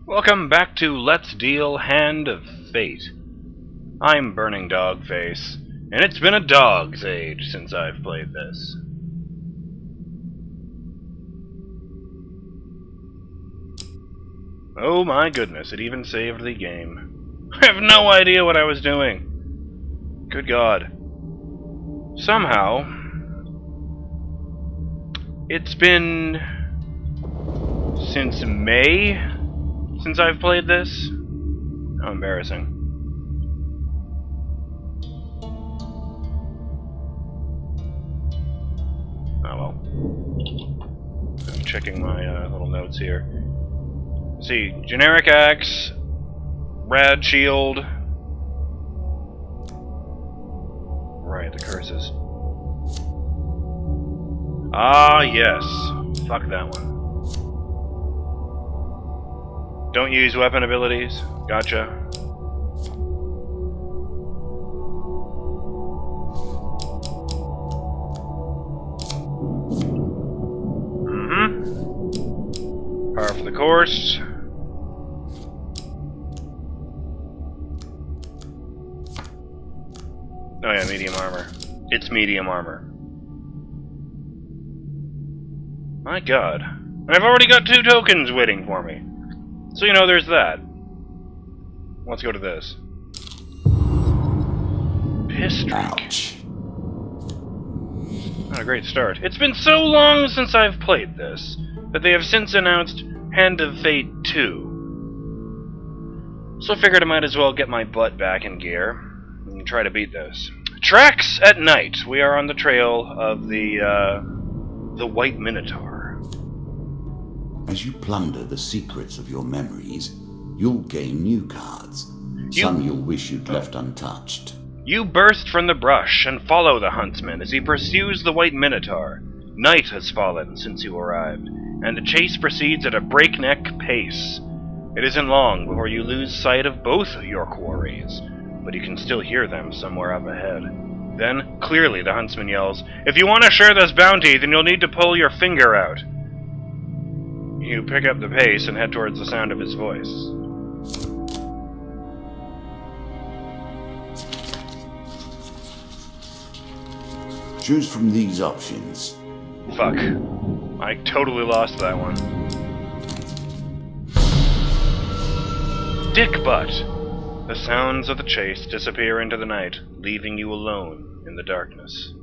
Welcome back to Let's Deal Hand of Fate. I'm BurningDogFace, and it's been a dog's age since I've played this. Oh my goodness, it even saved the game. I have no idea what I was doing. Good God. Somehow, it's been since May since I've played this. How embarrassing. Oh well. I'm checking my little notes here. Let's see, generic axe, rad shield. Right, the curses. Ah, yes. Fuck that one. Don't use weapon abilities. Gotcha. Par for the course. Oh yeah, medium armor. It's medium armor. My God. And I've already got 2 tokens waiting for me. So you know there's that. Let's go to this. Piss streak. Ouch. Not a great start. It's been so long since I've played this that they have since announced Hand of Fate 2. So I figured I might as well get my butt back in gear and try to beat this. Tracks at night. We are on the trail of the White Minotaur. As you plunder the secrets of your memories, you'll gain new cards. Some you'll wish you'd left untouched. You burst from the brush and follow the huntsman as he pursues the White Minotaur. Night has fallen since you arrived, and the chase proceeds at a breakneck pace. It isn't long before you lose sight of both your quarries, but you can still hear them somewhere up ahead. Then, clearly, the huntsman yells, "If you want to share this bounty, then you'll need to pull your finger out." You pick up the pace and head towards the sound of his voice. Choose from these options. Fuck. I totally lost that one. Dick butt. The sounds of the chase disappear into the night, leaving you alone in the darkness.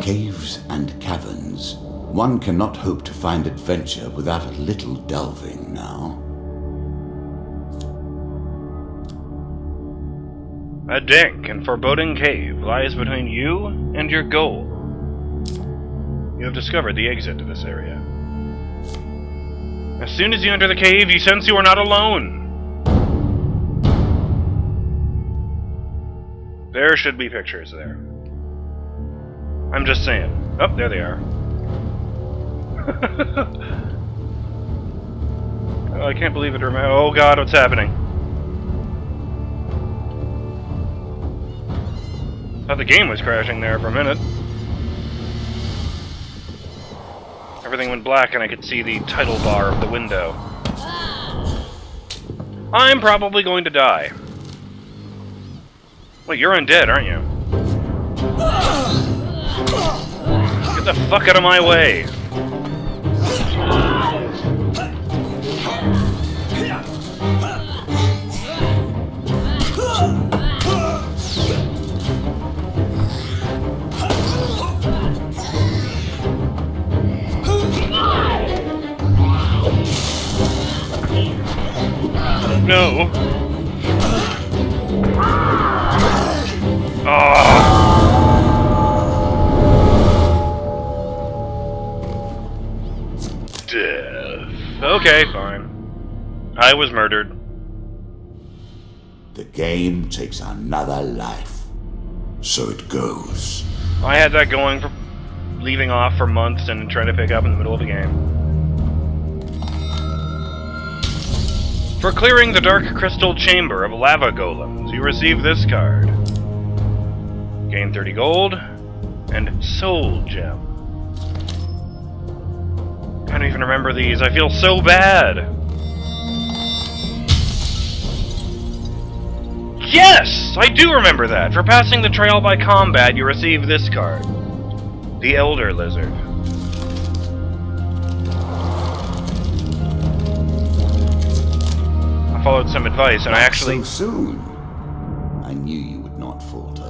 Caves and caverns. One cannot hope to find adventure without a little delving now. A dank and foreboding cave lies between you and your goal. You have discovered the exit to this area. As soon as you enter the cave, you sense you are not alone. There should be pictures there. I'm just saying. Oh, there they are. Oh, I can't believe it. Oh God, what's happening? Thought the game was crashing there for a minute. Everything went black and I could see the title bar of the window. I'm probably going to die. Wait, you're undead, aren't you? Get the fuck out of my way! No! Okay, fine. I was murdered. The game takes another life. So it goes. I had that going for leaving off for months and trying to pick up in the middle of the game. For clearing the dark crystal chamber of lava golems, you receive this card. Gain 30 gold. And soul gem. I don't even remember these. I feel so bad. Yes! I do remember that. For passing the trail by combat, you receive this card. The Elder Lizard. I followed some advice, and I actually... So soon. I knew you would not falter.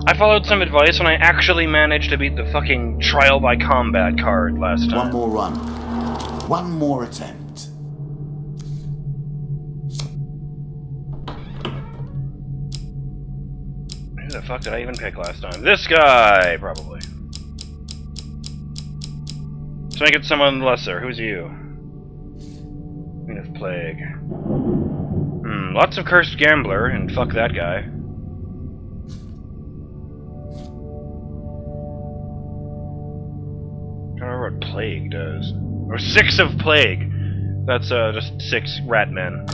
I followed some advice, and I actually managed to beat the fucking trial by combat card last time. One more run. One more attempt. Who the fuck did I even pick last time? This guy, probably. So I get someone lesser. Who's you? Queen of Plague. Lots of Cursed Gambler, and fuck that guy. I don't remember what Plague does. Or 6 of Plague. That's just 6 rat men.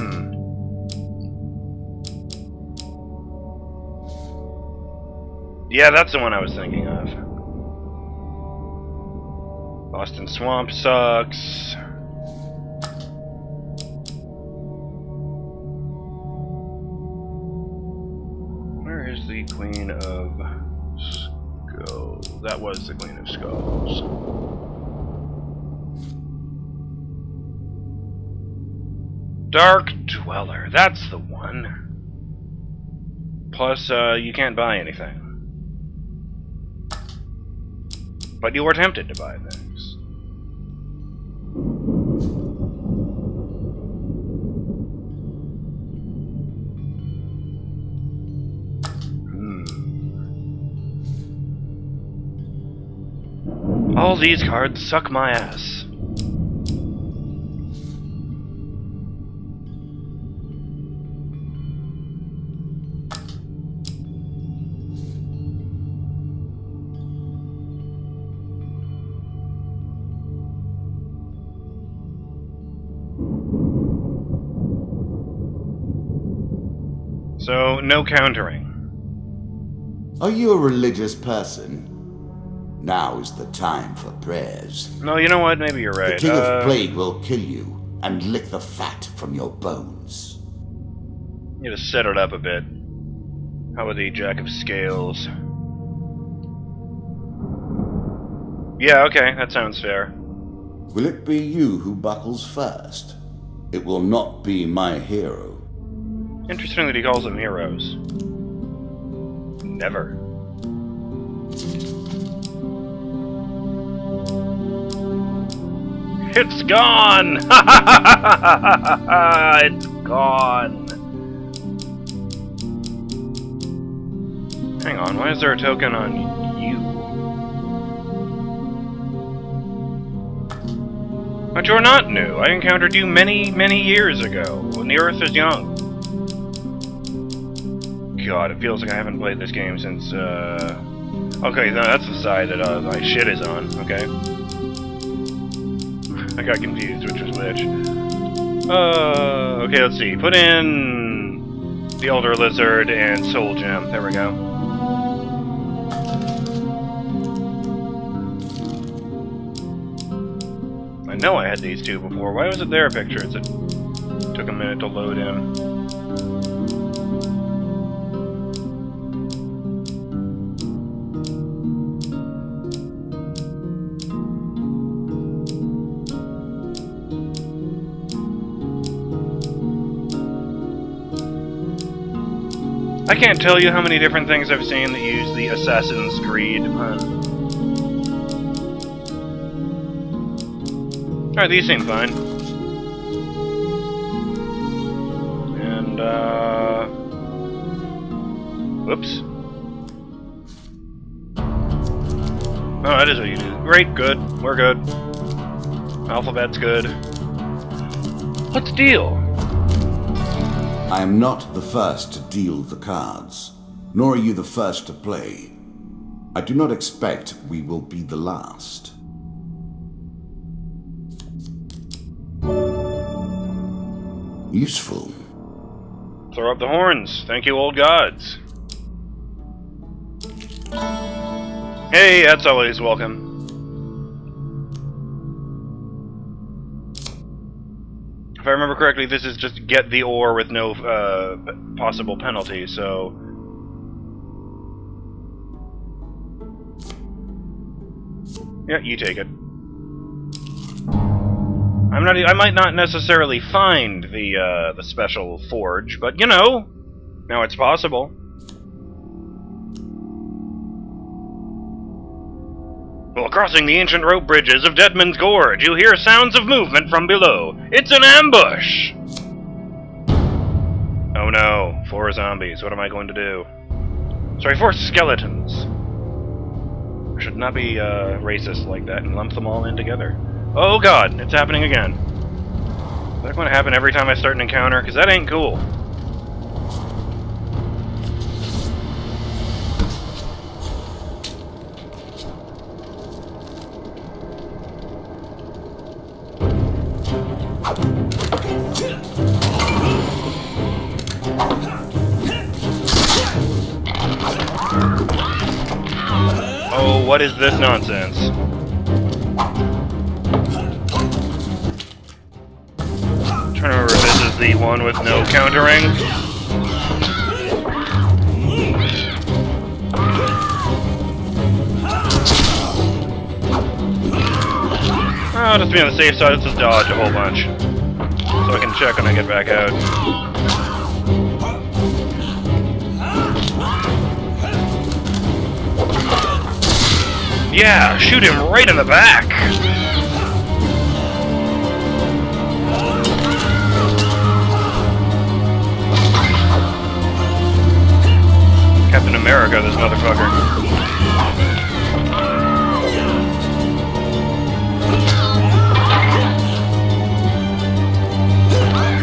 Yeah, that's the one I was thinking of. Boston Swamp sucks. Where is the Queen of Skulls? That was the Queen of Skulls. Dark Dweller, that's the one. Plus, you can't buy anything. But you were tempted to buy things. All these cards suck my ass. So, no countering. Are you a religious person? Now is the time for prayers. No, you know what? Maybe you're right. The King of Plague will kill you and lick the fat from your bones. You need to set it up a bit. How about the Jack of Scales? Yeah, okay, that sounds fair. Will it be you who buckles first? It will not be my hero. Interesting that he calls them heroes. Never. It's gone! It's gone. Hang on, why is there a token on you? But you're not new. I encountered you many, many years ago, when the Earth is young. God, it feels like I haven't played this game since, Okay, no, that's the side that my shit is on, okay. I got confused which was which. Okay, let's see. Put in the Elder Lizard and Soul Gem. There we go. I know I had these two before. Why was it their pictures? It took a minute to load in. I can't tell you how many different things I've seen that use the Assassin's Creed pun. Alright, these seem fine. And, whoops. Oh, that is what you do. Great, good. We're good. Alphabet's good. Let's deal! I am not the first to deal the cards, nor are you the first to play. I do not expect we will be the last. Useful. Throw up the horns. Thank you, old gods. Hey, that's always welcome. If I remember correctly, this is just get the ore with no possible penalty, so... Yeah, you take it. I might not necessarily find the special forge, but you know, now it's possible. While crossing the ancient rope bridges of Deadman's Gorge, you hear sounds of movement from below. It's an ambush! Oh no, 4 zombies. What am I going to do? Sorry, 4 skeletons. I should not be racist like that and lump them all in together. Oh god, it's happening again. Is that going to happen every time I start an encounter? Because that ain't cool. Oh, what is this nonsense? I'm trying to remember if this is the one with no countering. Oh, just be on the safe side, let's just dodge a whole bunch. So I can check when I get back out. Yeah, shoot him right in the back! Captain America, this motherfucker.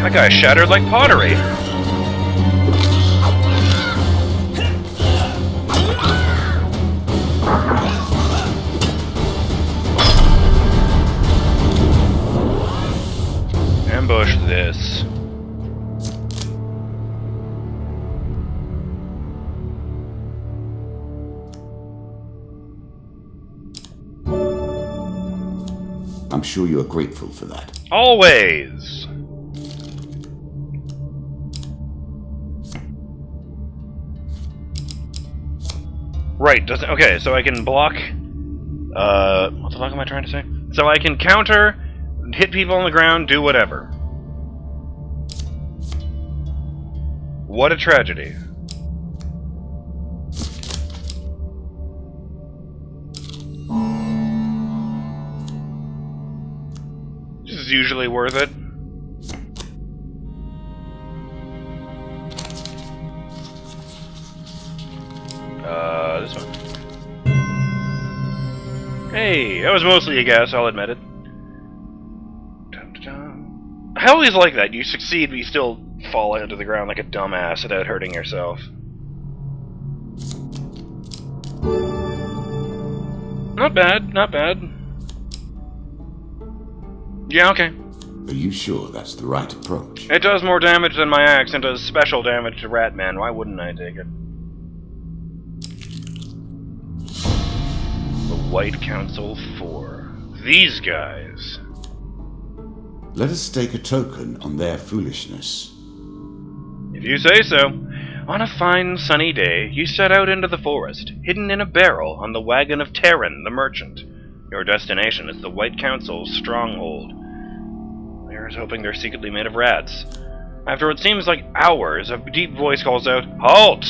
That guy shattered like pottery. Ambush this. I'm sure you are grateful for that. Always! Right, doesn't... Okay, so I can block... what the fuck am I trying to say? So I can counter, hit people on the ground, do whatever. What a tragedy. This is usually worth it. This one. Hey, that was mostly a guess, I'll admit it. I always like that. You succeed, but you still fall into the ground like a dumbass without hurting yourself. Not bad, not bad. Yeah, okay. Are you sure that's the right approach? It does more damage than my axe and does special damage to Ratman. Why wouldn't I take it? The White Council 4. These guys. Let us stake a token on their foolishness. If you say so. On a fine sunny day, you set out into the forest, hidden in a barrel on the wagon of Terran, the merchant. Your destination is the White Council's stronghold. Here's hoping they're secretly made of rats. After what seems like hours, a deep voice calls out, "Halt!"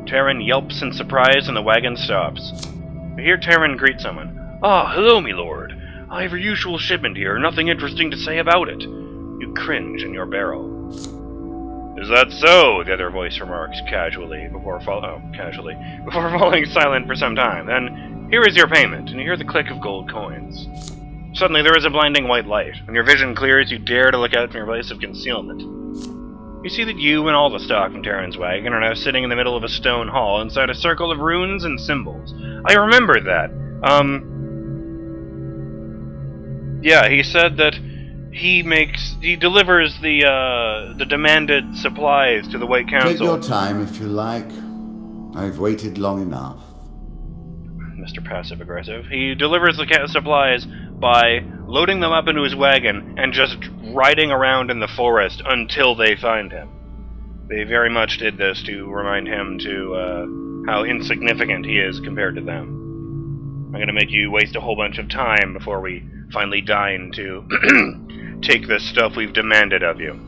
Terran yelps in surprise and the wagon stops. You hear Terran greet someone. "Ah, hello, me lord. I have your usual shipment here, nothing interesting to say about it." You cringe in your barrel. "Is that so?" the other voice remarks casually before falling silent for some time. Then, "Here is your payment," and you hear the click of gold coins. Suddenly there is a blinding white light. When your vision clears, you dare to look out from your place of concealment. You see that you and all the stock from Terran's wagon are now sitting in the middle of a stone hall inside a circle of runes and symbols. I remember that. Yeah, he said that he delivers the demanded supplies to the White Council. Take your time if you like. I've waited long enough. Mr. Passive-Aggressive. He delivers the supplies by loading them up into his wagon and just riding around in the forest until they find him. They very much did this to remind him to how insignificant he is compared to them. I'm going to make you waste a whole bunch of time before we finally deign to take this stuff we've demanded of you.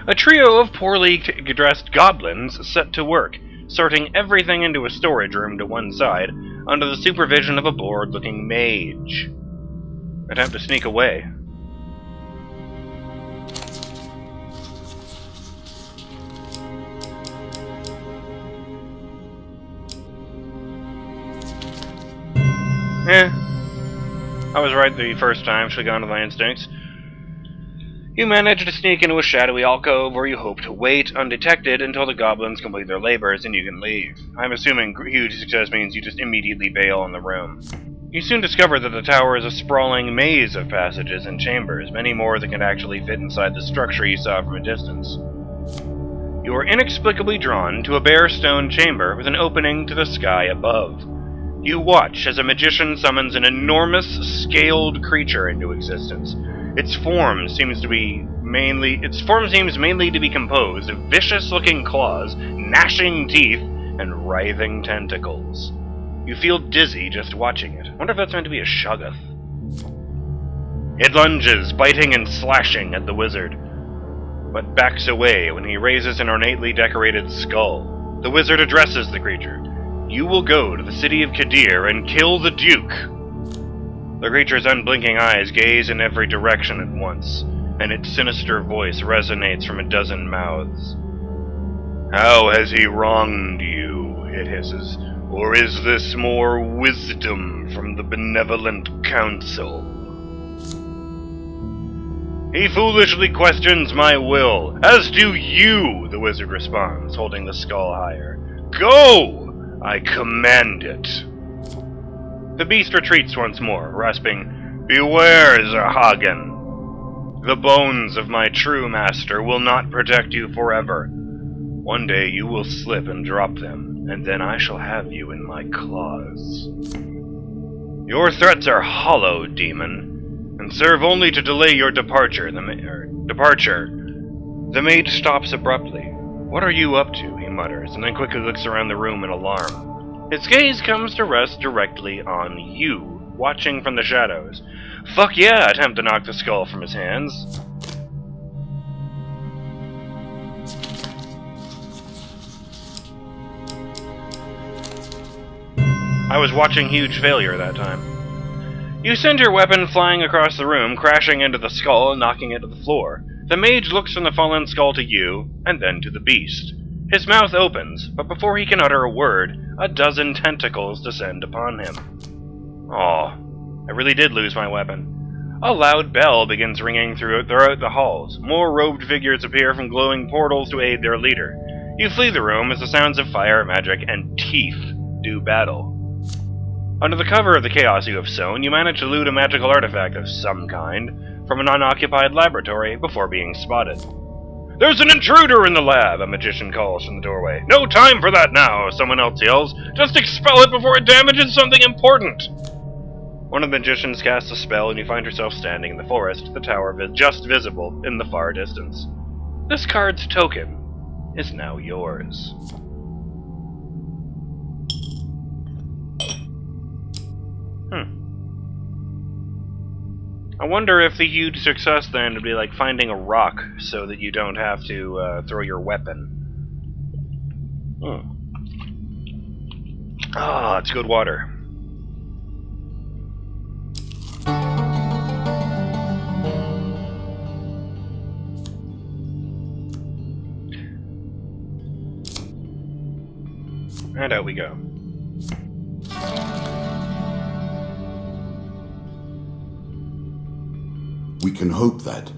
A trio of poorly dressed goblins set to work, sorting everything into a storage room to one side, under the supervision of a bored-looking mage. I'd have to sneak away. I was right the first time, should have gone with my instincts. You manage to sneak into a shadowy alcove where you hope to wait undetected until the goblins complete their labors and you can leave. I'm assuming huge success means you just immediately bail on the room. You soon discover that the tower is a sprawling maze of passages and chambers, many more that can actually fit inside the structure you saw from a distance. You are inexplicably drawn to a bare stone chamber with an opening to the sky above. You watch as a magician summons an enormous, scaled creature into existence. Its form seems mainly to be composed of vicious-looking claws, gnashing teeth, and writhing tentacles. You feel dizzy just watching it. Wonder if that's meant to be a shoggoth. It lunges, biting and slashing at the wizard, but backs away when he raises an ornately decorated skull. The wizard addresses the creature. You will go to the city of Kadir and kill the Duke. The creature's unblinking eyes gaze in every direction at once, and its sinister voice resonates from a dozen mouths. How has he wronged you, it hisses, or is this more wisdom from the benevolent council? He foolishly questions my will, as do you, the wizard responds, holding the skull higher. Go! I command it. The beast retreats once more, rasping, Beware, Zerhagen! The bones of my true master will not protect you forever. One day you will slip and drop them, and then I shall have you in my claws. Your threats are hollow, demon, and serve only to delay your departure. The mage stops abruptly. What are you up to? He mutters, and then quickly looks around the room in alarm. His gaze comes to rest directly on you, watching from the shadows. Fuck yeah! Attempt to knock the skull from his hands. I was watching huge failure that time. You send your weapon flying across the room, crashing into the skull and knocking it to the floor. The mage looks from the fallen skull to you, and then to the beast. His mouth opens, but before he can utter a word, a dozen tentacles descend upon him. Aw, I really did lose my weapon. A loud bell begins ringing throughout the halls. More robed figures appear from glowing portals to aid their leader. You flee the room as the sounds of fire, magic, and teeth do battle. Under the cover of the chaos you have sown, you manage to loot a magical artifact of some kind from an unoccupied laboratory before being spotted. There's an intruder in the lab, a magician calls from the doorway. No time for that now, someone else yells. Just expel it before it damages something important. One of the magicians casts a spell and you find yourself standing in the forest, the tower just visible in the far distance. This card's token is now yours. I wonder if the huge success then would be like finding a rock so that you don't have to throw your weapon. Ah, it's good water. And out we go. We can hope that,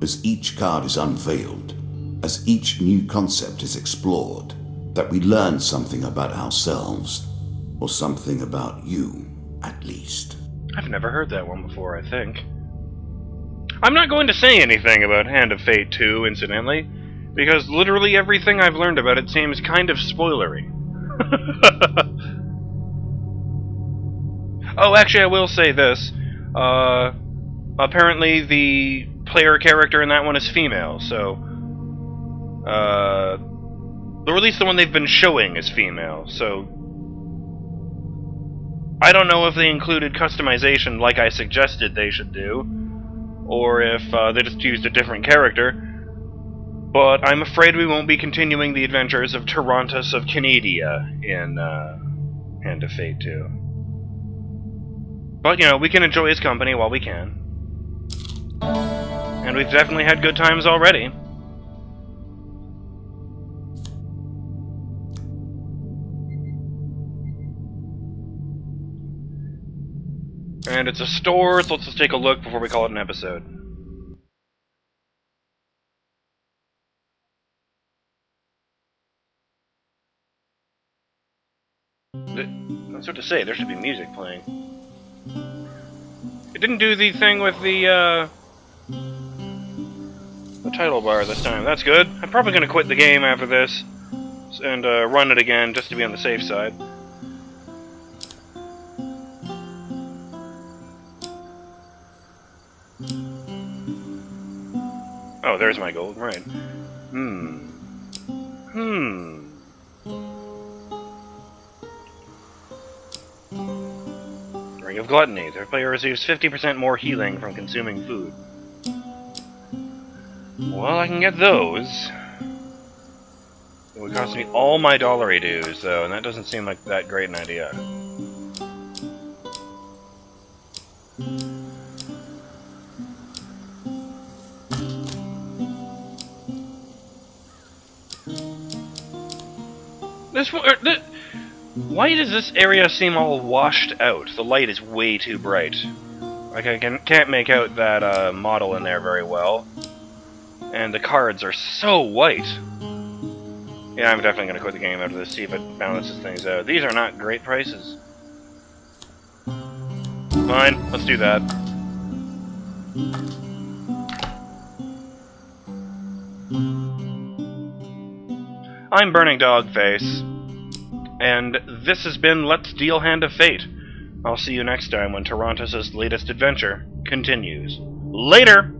as each card is unveiled, as each new concept is explored, that we learn something about ourselves, or something about you, at least. I've never heard that one before, I think. I'm not going to say anything about Hand of Fate 2, incidentally, because literally everything I've learned about it seems kind of spoilery. Oh, actually, I will say this. Apparently the player character in that one is female, so... or at least the one they've been showing is female, so... I don't know if they included customization like I suggested they should do, or if they just used a different character, but I'm afraid we won't be continuing the adventures of Torontus of Canadia in Hand of Fate 2. But, you know, we can enjoy his company while we can. And we've definitely had good times already. And it's a store, so let's just take a look before we call it an episode. That's what to say, there should be music playing. It didn't do the thing with the title bar this time. That's good. I'm probably going to quit the game after this and run it again just to be on the safe side. Oh, there's my gold, right. Ring of Gluttony. Their player receives 50% more healing from consuming food. Well, I can get those. It would cost me all my dollary dues, though, and that doesn't seem like that great an idea. Why does this area seem all washed out? The light is way too bright. Like, I can't make out that model in there very well. And the cards are so white. Yeah, I'm definitely going to quit the game after this, see if it balances things out. These are not great prices. Fine, let's do that. I'm BurningDogFace, and this has been Let's Deal Hand of Fate. I'll see you next time when Torontus' latest adventure continues. Later!